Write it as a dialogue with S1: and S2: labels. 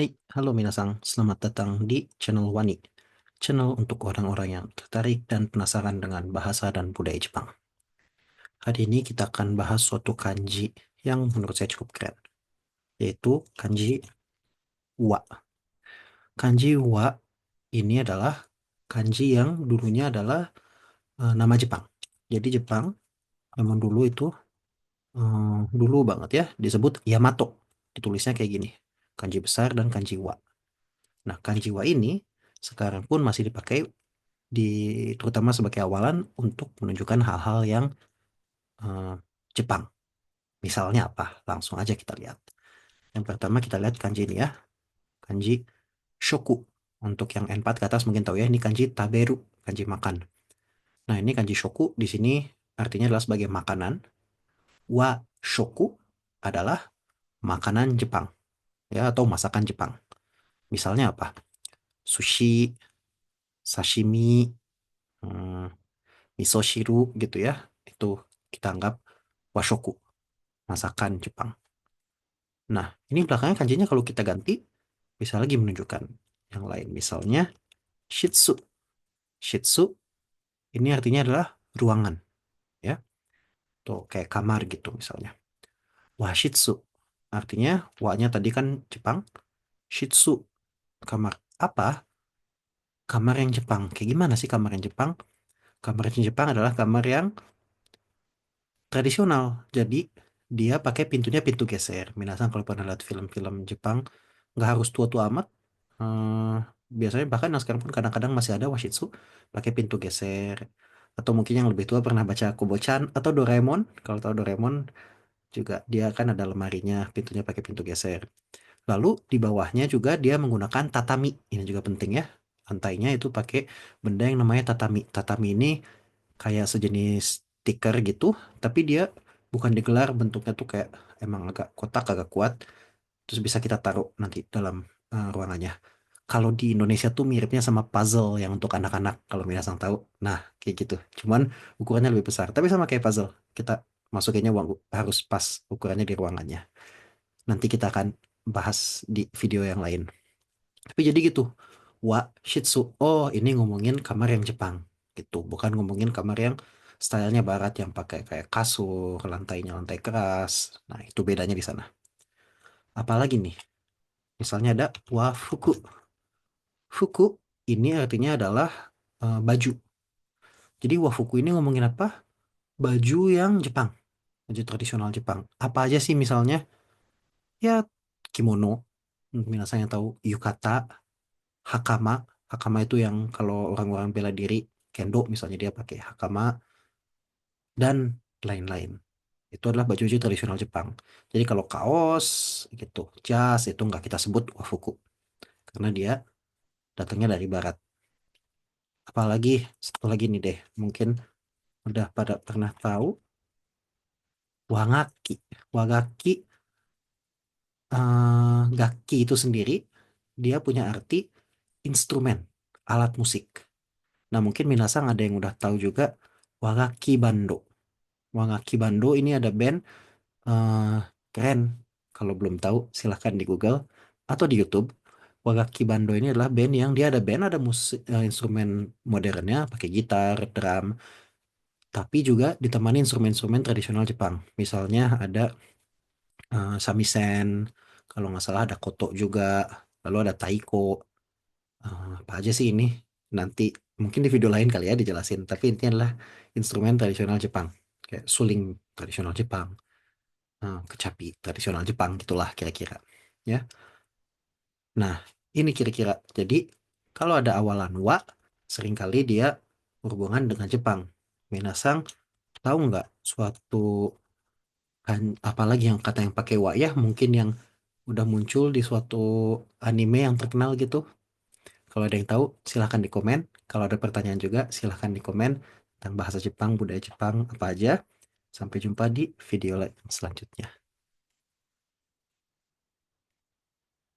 S1: Hai, halo minasang, selamat datang di channel Wani, channel untuk orang-orang yang tertarik dan penasaran dengan bahasa dan budaya Jepang. Hari ini kita akan bahas suatu kanji yang menurut saya cukup keren, yaitu kanji wa. Kanji wa ini adalah kanji yang dulunya adalah nama Jepang. Jadi Jepang zaman dulu itu dulu banget ya disebut Yamato. Ditulisnya kayak gini, kanji besar dan kanji wa. Nah, kanji wa ini sekarang pun masih dipakai di terutama sebagai awalan untuk menunjukkan hal-hal yang eh, Jepang. Misalnya apa? Langsung aja kita lihat. Yang pertama kita lihat kanji ini ya, kanji shoku. Untuk yang N4 ke atas mungkin tahu ya, ini kanji taberu, kanji makan. Nah, ini kanji shoku di sini artinya adalah sebagai makanan. Wa shoku adalah makanan Jepang ya atau masakan Jepang. Misalnya apa? Sushi, sashimi, hmm, miso shiru gitu ya. Itu kita anggap washoku, masakan Jepang. Nah, ini belakangnya kanjinya kalau kita ganti, bisa lagi menunjukkan yang lain. Misalnya, shitsu. Shitsu, ini artinya adalah ruangan. Ya, tuh kayak kamar gitu misalnya. Washitsu, artinya, wa-nya tadi kan Jepang. Shitsu, kamar apa? Kamar yang Jepang. Kayak gimana sih kamar yang Jepang? Kamar yang Jepang adalah kamar yang tradisional. Jadi, dia pakai pintunya pintu geser. Minasan kalau pernah lihat film-film Jepang, nggak harus tua-tua amat. Eh, biasanya bahkan yang sekarang pun kadang-kadang masih ada washitsu pakai pintu geser. Atau mungkin yang lebih tua pernah baca Kobo-chan atau Doraemon. Kalau tahu Doraemon juga dia kan ada lemarinya, pintunya pakai pintu geser. Lalu di bawahnya juga dia menggunakan tatami. Ini juga penting ya. Lantainya itu pakai benda yang namanya tatami. Tatami ini kayak sejenis stiker gitu, tapi dia bukan digelar, bentuknya tuh kayak emang agak kotak, agak kuat. Terus bisa kita taruh nanti dalam ruangannya. Kalau di Indonesia tuh miripnya sama puzzle yang untuk anak-anak, kalau minasang tahu. Nah, kayak gitu. Cuman ukurannya lebih besar. Tapi sama kayak puzzle. Kita masukinnya harus pas ukurannya di ruangannya. Nanti kita akan bahas di video yang lain. Tapi jadi gitu. Wa Shitsu. Oh, ini ngomongin kamar yang Jepang. Gitu. Bukan ngomongin kamar yang stylenya barat yang pakai kayak kasur, lantainya lantai keras. Nah, itu bedanya di sana. Apalagi nih? Misalnya ada wafuku. Fuku ini artinya adalah baju. Jadi wafuku ini ngomongin apa? Baju yang Jepang, baju tradisional Jepang. Apa aja sih misalnya? Ya kimono, minasan yang tahu yukata, hakama. Hakama itu yang kalau orang-orang bela diri, kendo misalnya dia pakai hakama dan lain-lain. Itu adalah baju-baju tradisional Jepang. Jadi kalau kaos gitu, jas itu nggak kita sebut wafuku karena dia datangnya dari barat. Apalagi satu lagi nih deh, mungkin udah pada pernah tahu wagaki. Wagaki, gaki itu sendiri dia punya arti instrumen, alat musik. Nah, mungkin minasang ada yang udah tahu juga Wagaki Bando. Wagaki Bando ini ada band eh, keren. Kalau belum tahu silahkan di Google atau di YouTube. Wagaki Bando ini adalah band yang dia ada band, ada musik instrumen modernnya pakai gitar, drum, tapi juga ditemani instrumen-instrumen tradisional Jepang. Misalnya ada samisen, kalau nggak salah ada koto juga, lalu ada taiko. Apa aja sih ini? Nanti mungkin di video lain kali ya dijelasin. Tapi intinya adalah instrumen tradisional Jepang, kayak suling tradisional Jepang, kecapi tradisional Jepang gitulah kira-kira. Ya, nah ini kira-kira. Jadi kalau ada awalan wa, seringkali dia berhubungan dengan Jepang. Minasang tahu nggak suatu kan apalagi yang kata yang pakai wa ya mungkin yang udah muncul di suatu anime yang terkenal gitu. Kalau ada yang tahu, silahkan di komen. Kalau ada pertanyaan juga, silahkan di komen tentang bahasa Jepang, budaya Jepang, apa aja. Sampai jumpa di video selanjutnya.